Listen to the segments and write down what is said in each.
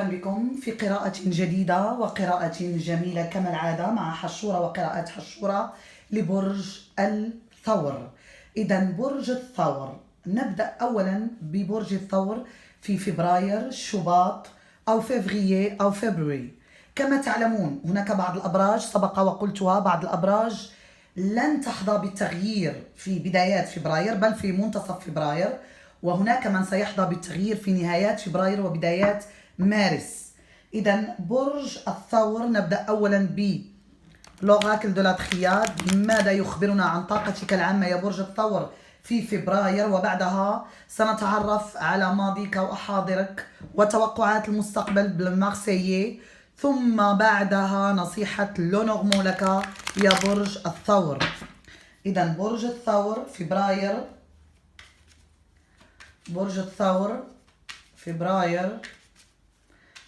بكم في قراءة جديدة وقراءة جميلة كما العادة مع حشورة وقراءة حشورة لبرج الثور. إذا برج الثور، نبدأ أولا ببرج الثور في فبراير، شباط أو فevrier أو فبراير. كما تعلمون هناك بعض الأبراج سبق وقلتها، بعض الأبراج لن تحظى بالتغيير في بدايات فبراير بل في منتصف فبراير، وهناك من سيحظى بالتغيير في نهايات فبراير وبدايات مارس. إذا برج الثور نبدأ أولا ب لوراكل دو لا ترياد. ماذا يخبرنا عن طاقتك العامة يا برج الثور في فبراير؟ وبعدها سنتعرف على ماضيك وأحاضرك وتوقعات المستقبل بالمارسيي، ثم بعدها نصيحة لونورمون لك يا برج الثور. إذا برج الثور فبراير، برج الثور فبراير،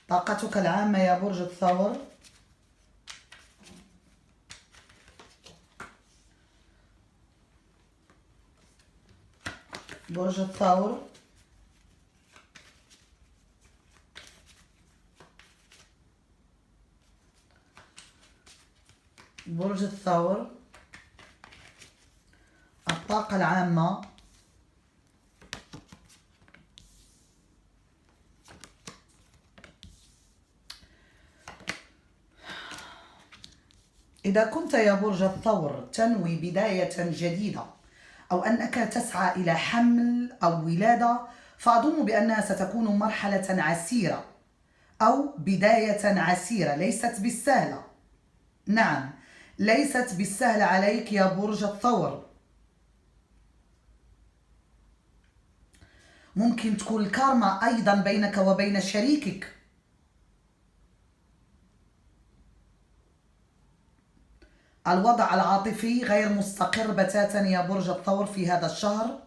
طاقتك العامة يا برج الثور. برج الثور برج الثور، الطاقة العامة إذا كنت يا برج الثور تنوي بداية جديدة أو أنك تسعى إلى حمل أو ولادة، فأظن بأنها ستكون مرحلة عسيرة أو بداية عسيرة، ليست بالسهلة. نعم، ليست بالسهلة عليك يا برج الثور. ممكن تكون الكارما أيضا بينك وبين شريكك. الوضع العاطفي غير مستقر بتاتا يا برج الثور في هذا الشهر.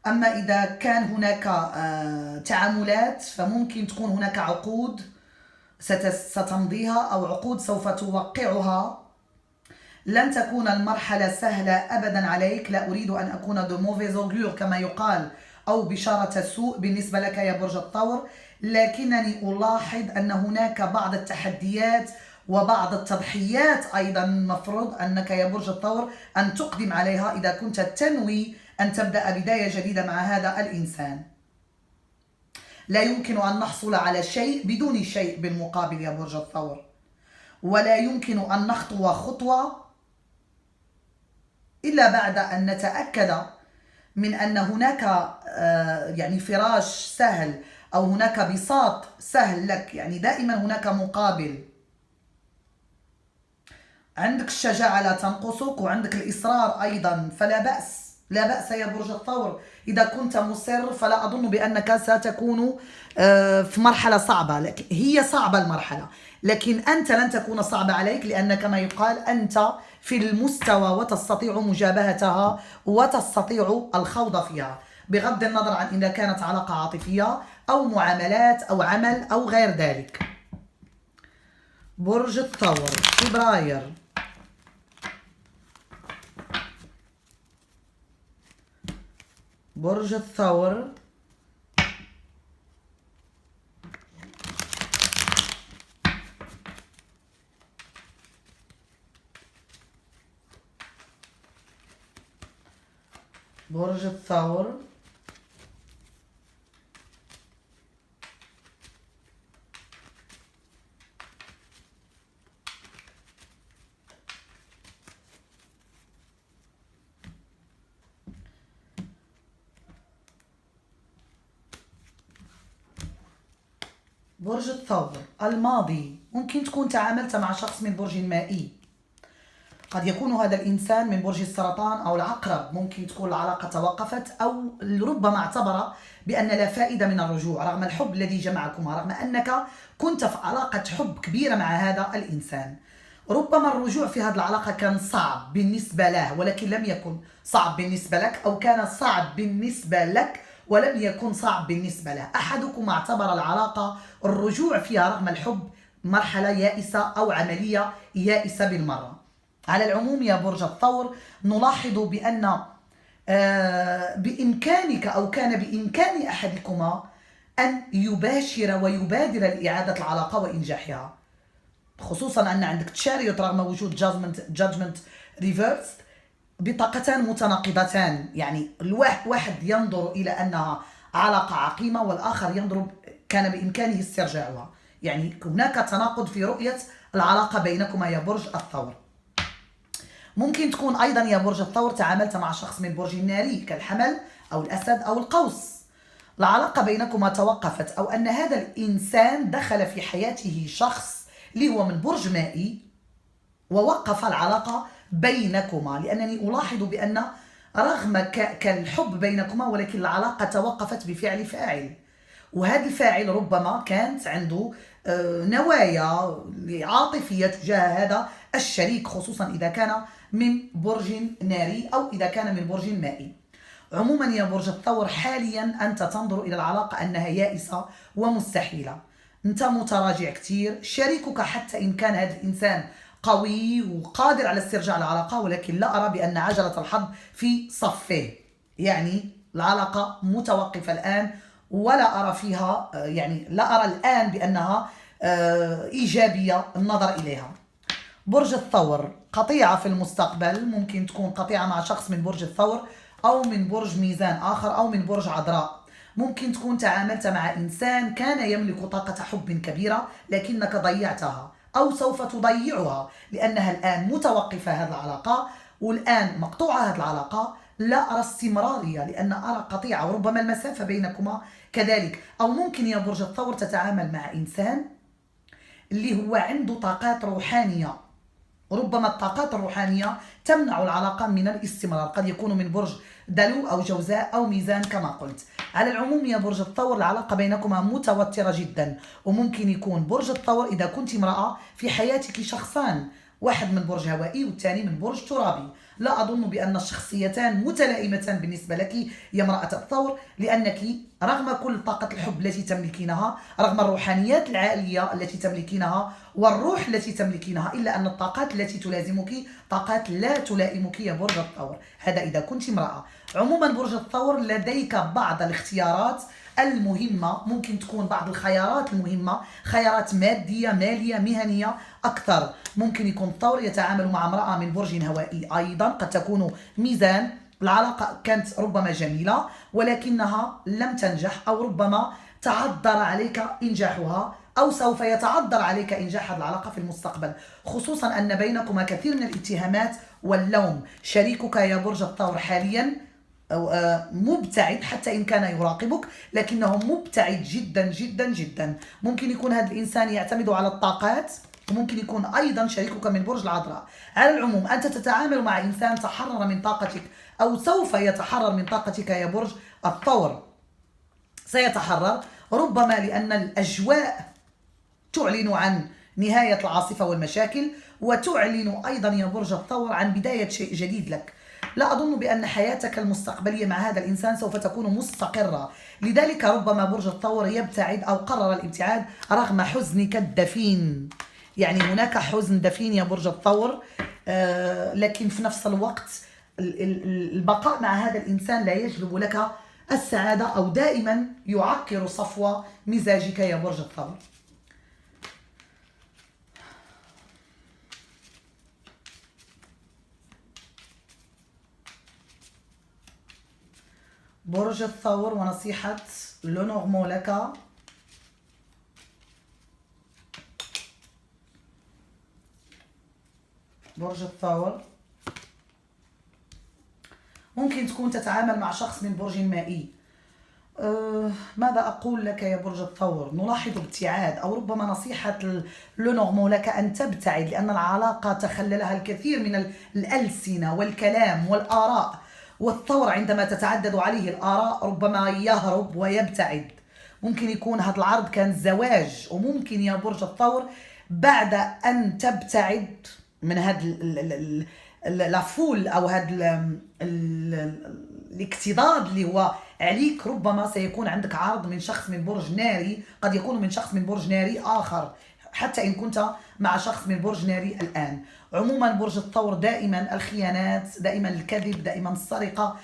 أما إذا كان هناك تعاملات فممكن تكون هناك عقود ستمضيها أو عقود سوف توقعها. لن تكون المرحلة سهلة أبدا عليك. لا أريد أن أكون دو موفيز أوغور كما يقال أو بشارة سوء بالنسبة لك يا برج الثور، لكنني ألاحظ أن هناك بعض التحديات وبعض التضحيات أيضا مفروض أنك يا برج الثور أن تقدم عليها إذا كنت تنوي أن تبدأ بداية جديدة مع هذا الإنسان. لا يمكن أن نحصل على شيء بدون شيء بالمقابل يا برج الثور، ولا يمكن أن نخطو خطوة إلا بعد أن نتأكد من أن هناك يعني فراش سهل أو هناك بساط سهل لك، يعني دائما هناك مقابل. عندك الشجاعة لا تنقصك وعندك الإصرار أيضا، فلا بأس، لا بأس يا برج الثور. إذا كنت مصر فلا أظن بأنك ستكون في مرحلة صعبة، لكن هي صعبة المرحلة، لكن أنت لن تكون صعبة عليك لأن كما يقال أنت في المستوى وتستطيع مجابهتها وتستطيع الخوض فيها، بغض النظر عن إذا كانت علاقة عاطفية أو معاملات أو عمل أو غير ذلك. برج الثور فبراير، برج الثور برج الثور برج الثور الماضي. ممكن تكون تعاملت مع شخص من برج مائي، قد يكون هذا الإنسان من برج السرطان أو العقرب. ممكن تكون العلاقة توقفت أو ربما اعتبر بأن لا فائدة من الرجوع رغم الحب الذي جمعكما، رغم أنك كنت في علاقة حب كبيرة مع هذا الإنسان. ربما الرجوع في هذه العلاقة كان صعب بالنسبة له ولكن لم يكن صعب بالنسبة لك، أو كان صعب بالنسبة لك ولم يكن صعب بالنسبة له. أحدكما اعتبر العلاقة الرجوع فيها رغم الحب مرحلة يائسة أو عملية يائسة بالمرة. على العموم يا برج الثور نلاحظ بأن بإمكانك أو كان بإمكان أحدكما أن يباشر ويبادر لإعادة العلاقة وإنجاحها، خصوصا أن عندك تشاريوت رغم وجود جادجمنت ريفيرس، بطاقتان متناقضتان. يعني واحد ينظر إلى أنها علاقة عقيمة، والآخر ينظر كان بإمكانه استرجاعها. يعني هناك تناقض في رؤية العلاقة بينكما يا برج الثور. ممكن تكون أيضا يا برج الثور تعاملت مع شخص من برج الناري كالحمل أو الأسد أو القوس. العلاقة بينكما توقفت، أو أن هذا الإنسان دخل في حياته شخص اللي هو من برج مائي ووقف العلاقة بينكما، لأنني ألاحظ بأن رغم كالحب بينكما ولكن العلاقة توقفت بفعل فاعل، وهذا الفاعل ربما كانت عنده نوايا عاطفية تجاه هذا الشريك، خصوصا إذا كان من برج ناري أو إذا كان من برج مائي. عموما يا برج الثور حاليا أنت تنظر إلى العلاقة أنها يائسة ومستحيلة، أنت متراجع كتير. شريكك حتى إن كان هذا الإنسان قوي وقادر على استرجاع العلاقة، ولكن لا أرى بأن عجلة الحظ في صفه. يعني العلاقة متوقفة الآن، ولا أرى فيها يعني لا أرى الآن بأنها إيجابية النظر إليها. برج الثور قطيعة في المستقبل، ممكن تكون قطيعة مع شخص من برج الثور أو من برج ميزان آخر أو من برج عذراء. ممكن تكون تعاملت مع إنسان كان يملك طاقة حب كبيرة لكنك ضيعتها أو سوف تضيعها، لأنها الآن متوقفة هذه العلاقة، والآن مقطوعة هذه العلاقة. لا أرى استمرارية لأن أرى قطيعة، وربما المسافة بينكما كذلك. أو ممكن يا برج الثور تتعامل مع إنسان اللي هو عنده طاقات روحانية، ربما الطاقات الروحانية تمنع العلاقة من الاستمرار، قد يكون من برج دلو أو جوزاء أو ميزان كما قلت. على العموم يا برج الثور العلاقة بينكما متوترة جدا، وممكن يكون برج الثور إذا كنت امرأة في حياتك شخصان، واحد من برج هوائي والثاني من برج ترابي. لا أظن بأن الشخصيتان متلائمتان بالنسبة لك يا امرأة الثور، لأنك رغم كل طاقة الحب التي تملكينها، رغم الروحانيات العالية التي تملكينها والروح التي تملكينها، إلا أن الطاقات التي تلازمك طاقات لا تلائمك يا برج الثور. هذا إذا كنت امرأة. عموما برج الثور لديك بعض الاختيارات المهمة، ممكن تكون بعض الخيارات المهمة، خيارات مادية مالية مهنية أكثر. ممكن يكون الثور يتعامل مع امرأة من برج هوائي أيضا، قد تكون ميزان. العلاقة كانت ربما جميلة ولكنها لم تنجح، أو ربما تعذر عليك إنجاحها، أو سوف يتعذر عليك إنجاح هذه العلاقة في المستقبل، خصوصا أن بينكما كثير من الاتهامات واللوم. شريكك يا برج الثور حاليا مبتعد، حتى إن كان يراقبك لكنه مبتعد جدا جدا جدا. ممكن يكون هذا الإنسان يعتمد على الطاقات، وممكن يكون أيضا شريكك من برج العذراء. على العموم أنت تتعامل مع إنسان تحرر من طاقتك أو سوف يتحرر من طاقتك يا برج الثور. سيتحرر ربما لأن الأجواء تعلن عن نهاية العاصفة والمشاكل، وتعلن أيضا يا برج الثور عن بداية شيء جديد لك. لا أظن بأن حياتك المستقبلية مع هذا الإنسان سوف تكون مستقرة، لذلك ربما برج الثور يبتعد أو قرر الابتعاد رغم حزنك الدفين. يعني هناك حزن دفين يا برج الثور، لكن في نفس الوقت البقاء مع هذا الإنسان لا يجلب لك السعادة، أو دائما يعكر صفو مزاجك يا برج الثور. برج الثور ونصيحة لونورمو لك. برج الثور ممكن تكون تتعامل مع شخص من برج مائي. ماذا أقول لك يا برج الثور؟ نلاحظ ابتعاد، أو ربما نصيحة لونورمو لك أن تبتعد، لأن العلاقة تخللها الكثير من الألسنة والكلام والآراء، والثور عندما تتعدد عليه الآراء ربما يهرب ويبتعد. ممكن يكون هذا العرض كان زواج، وممكن يا برج الثور بعد أن تبتعد من هذا لافول أو هذا الاكتظاظ اللي هو عليك، ربما سيكون عندك عرض من شخص من برج ناري، قد يكون من شخص من برج ناري آخر، حتى إن كنت مع شخص من برج ناري الآن. عموما برج الثور دائما الخيانات، دائما الكذب، دائما السرقة،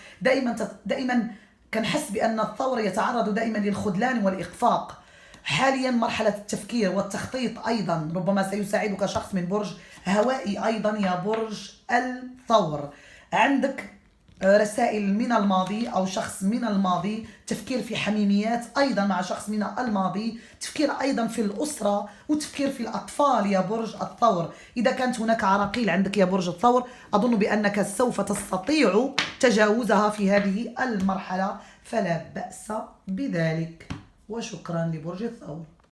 دائما كنحس بأن الثور يتعرض دائما للخذلان والإخفاق. حاليا مرحلة التفكير والتخطيط أيضا ربما سيساعدك شخص من برج هوائي أيضا يا برج الثور. عندك رسائل من الماضي أو شخص من الماضي، تفكير في حميميات أيضا مع شخص من الماضي، تفكير أيضا في الأسرة وتفكير في الأطفال يا برج الثور. إذا كانت هناك عراقيل عندك يا برج الثور أظن بأنك سوف تستطيع تجاوزها في هذه المرحلة، فلا بأس بذلك. وشكرا لبرج الثور.